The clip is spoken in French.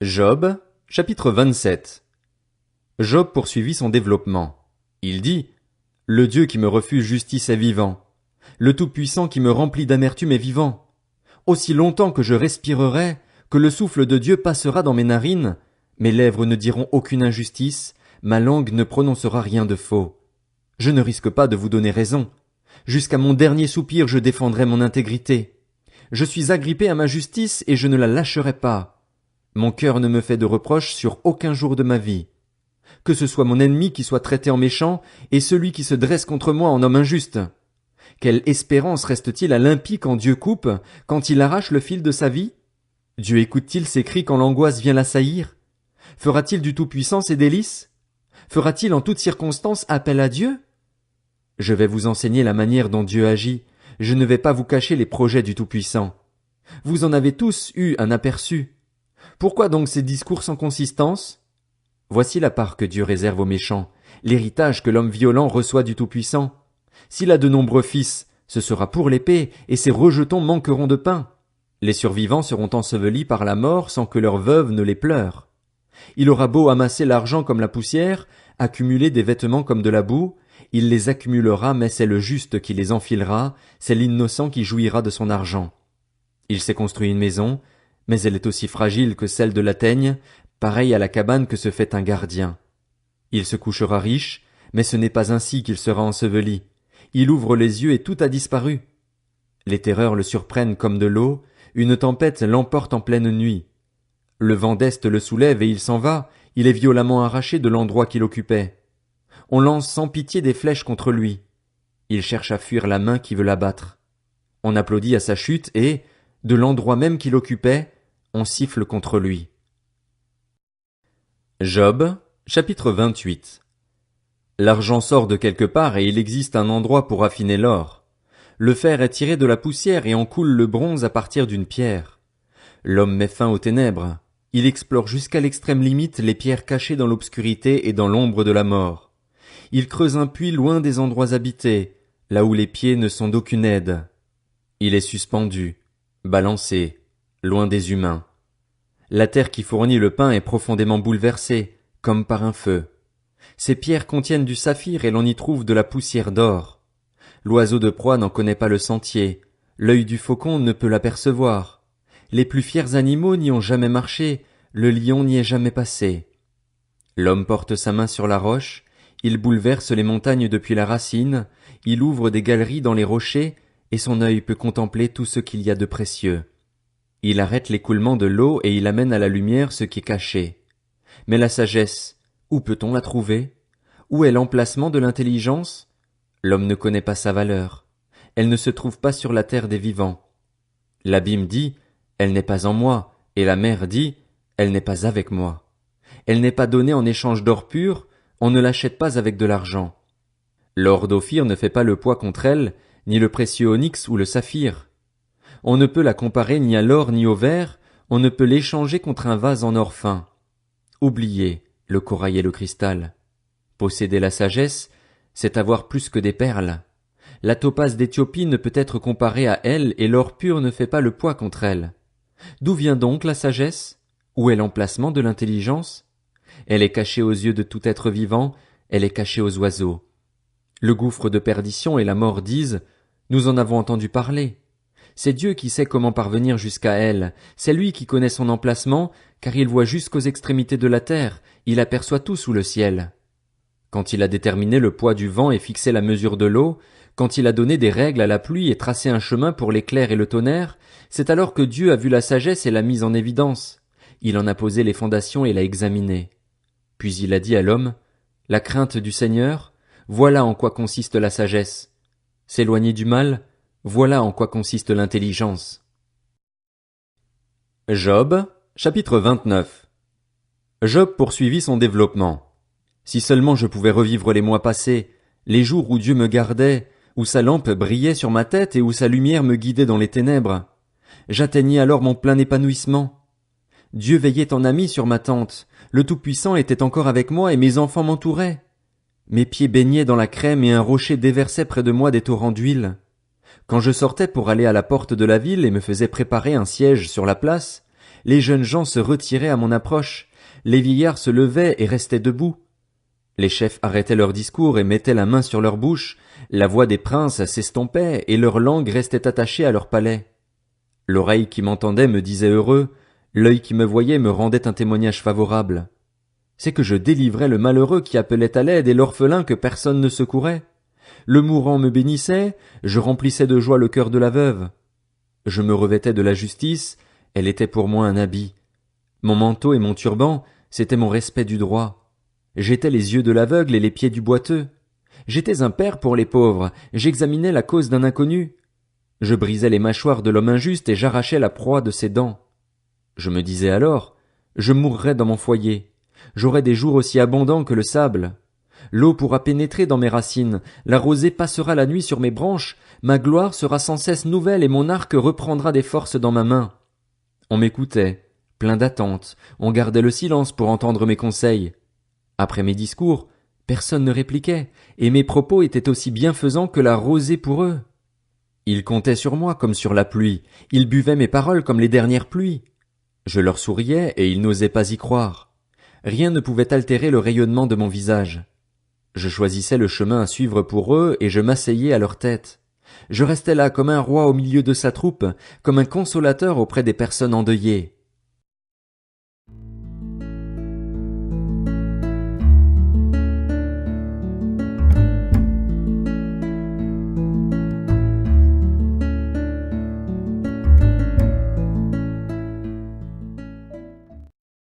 Job, chapitre 27. Job poursuivit son développement. Il dit, « Le Dieu qui me refuse justice est vivant. Le Tout-Puissant qui me remplit d'amertume est vivant. Aussi longtemps que je respirerai, que le souffle de Dieu passera dans mes narines, mes lèvres ne diront aucune injustice, ma langue ne prononcera rien de faux. Je ne risque pas de vous donner raison. Jusqu'à mon dernier soupir je défendrai mon intégrité. Je suis agrippé à ma justice et je ne la lâcherai pas. Mon cœur ne me fait de reproches sur aucun jour de ma vie. Que ce soit mon ennemi qui soit traité en méchant et celui qui se dresse contre moi en homme injuste. Quelle espérance reste-t-il à l'impie quand Dieu coupe, quand il arrache le fil de sa vie? Dieu écoute-t-il ses cris quand l'angoisse vient l'assaillir? Fera-t-il du Tout-Puissant ses délices? Fera-t-il en toutes circonstances appel à Dieu? Je vais vous enseigner la manière dont Dieu agit. Je ne vais pas vous cacher les projets du Tout-Puissant. Vous en avez tous eu un aperçu. Pourquoi donc ces discours sans consistance? Voici la part que Dieu réserve aux méchants, l'héritage que l'homme violent reçoit du Tout-Puissant. S'il a de nombreux fils, ce sera pour l'épée, et ses rejetons manqueront de pain. Les survivants seront ensevelis par la mort sans que leurs veuves ne les pleurent. Il aura beau amasser l'argent comme la poussière, accumuler des vêtements comme de la boue, il les accumulera, mais c'est le juste qui les enfilera, c'est l'innocent qui jouira de son argent. Il s'est construit une maison, mais elle est aussi fragile que celle de la teigne, pareille à la cabane que se fait un gardien. Il se couchera riche, mais ce n'est pas ainsi qu'il sera enseveli. Il ouvre les yeux et tout a disparu. Les terreurs le surprennent comme de l'eau, une tempête l'emporte en pleine nuit. Le vent d'est le soulève et il s'en va, il est violemment arraché de l'endroit qu'il occupait. On lance sans pitié des flèches contre lui. Il cherche à fuir la main qui veut l'abattre. On applaudit à sa chute et, de l'endroit même qu'il occupait, on siffle contre lui. Job, chapitre 28. L'argent sort de quelque part et il existe un endroit pour affiner l'or. Le fer est tiré de la poussière et on coule le bronze à partir d'une pierre. L'homme met fin aux ténèbres. Il explore jusqu'à l'extrême limite les pierres cachées dans l'obscurité et dans l'ombre de la mort. Il creuse un puits loin des endroits habités, là où les pieds ne sont d'aucune aide. Il est suspendu, balancé, loin des humains. La terre qui fournit le pain est profondément bouleversée, comme par un feu. Ces pierres contiennent du saphir et l'on y trouve de la poussière d'or. L'oiseau de proie n'en connaît pas le sentier, l'œil du faucon ne peut l'apercevoir. Les plus fiers animaux n'y ont jamais marché, le lion n'y est jamais passé. L'homme porte sa main sur la roche, il bouleverse les montagnes depuis la racine, il ouvre des galeries dans les rochers, et son œil peut contempler tout ce qu'il y a de précieux. Il arrête l'écoulement de l'eau et il amène à la lumière ce qui est caché. Mais la sagesse, où peut-on la trouver? Où est l'emplacement de l'intelligence? L'homme ne connaît pas sa valeur. Elle ne se trouve pas sur la terre des vivants. L'abîme dit, elle n'est pas en moi, et la mer dit, elle n'est pas avec moi. Elle n'est pas donnée en échange d'or pur, on ne l'achète pas avec de l'argent. L'or d'Ophir ne fait pas le poids contre elle, ni le précieux onyx ou le saphir. On ne peut la comparer ni à l'or ni au verre, on ne peut l'échanger contre un vase en or fin. Oubliez le corail et le cristal. Posséder la sagesse, c'est avoir plus que des perles. La topaze d'Éthiopie ne peut être comparée à elle et l'or pur ne fait pas le poids contre elle. D'où vient donc la sagesse? Où est l'emplacement de l'intelligence? Elle est cachée aux yeux de tout être vivant, elle est cachée aux oiseaux. Le gouffre de perdition et la mort disent, nous en avons entendu parler. C'est Dieu qui sait comment parvenir jusqu'à elle, c'est lui qui connaît son emplacement, car il voit jusqu'aux extrémités de la terre, il aperçoit tout sous le ciel. Quand il a déterminé le poids du vent et fixé la mesure de l'eau, quand il a donné des règles à la pluie et tracé un chemin pour l'éclair et le tonnerre, c'est alors que Dieu a vu la sagesse et l'a mise en évidence. Il en a posé les fondations et l'a examinée. Puis il a dit à l'homme, la crainte du Seigneur, voilà en quoi consiste la sagesse. S'éloigner du mal, voilà en quoi consiste l'intelligence. Job, chapitre 29. Job poursuivit son développement. Si seulement je pouvais revivre les mois passés, les jours où Dieu me gardait, où sa lampe brillait sur ma tête et où sa lumière me guidait dans les ténèbres. J'atteignais alors mon plein épanouissement. Dieu veillait en ami sur ma tente, le Tout-Puissant était encore avec moi et mes enfants m'entouraient. Mes pieds baignaient dans la crème et un rocher déversait près de moi des torrents d'huile. Quand je sortais pour aller à la porte de la ville et me faisais préparer un siège sur la place, Les jeunes gens se retiraient à mon approche. Les vieillards se levaient et restaient debout. Les chefs arrêtaient leur discours et mettaient la main sur leur bouche. La voix des princes s'estompait et leur langue restait attachée à leur palais. L'oreille qui m'entendait me disait heureux. L'œil qui me voyait me rendait un témoignage favorable. C'est que je délivrais le malheureux qui appelait à l'aide et l'orphelin que personne ne secourait. Le mourant me bénissait, je remplissais de joie le cœur de la veuve. Je me revêtais de la justice, elle était pour moi un habit. Mon manteau et mon turban, c'était mon respect du droit. J'étais les yeux de l'aveugle et les pieds du boiteux. J'étais un père pour les pauvres, j'examinais la cause d'un inconnu. Je brisais les mâchoires de l'homme injuste et j'arrachais la proie de ses dents. Je me disais alors, je mourrai dans mon foyer. J'aurai des jours aussi abondants que le sable. L'eau pourra pénétrer dans mes racines, la rosée passera la nuit sur mes branches, ma gloire sera sans cesse nouvelle et mon arc reprendra des forces dans ma main. On m'écoutait, plein d'attente, on gardait le silence pour entendre mes conseils. Après mes discours, personne ne répliquait, et mes propos étaient aussi bienfaisants que la rosée pour eux. Ils comptaient sur moi comme sur la pluie, ils buvaient mes paroles comme les dernières pluies. Je leur souriais et ils n'osaient pas y croire. Rien ne pouvait altérer le rayonnement de mon visage. Je choisissais le chemin à suivre pour eux et je m'asseyais à leur tête. Je restais là comme un roi au milieu de sa troupe, comme un consolateur auprès des personnes endeuillées.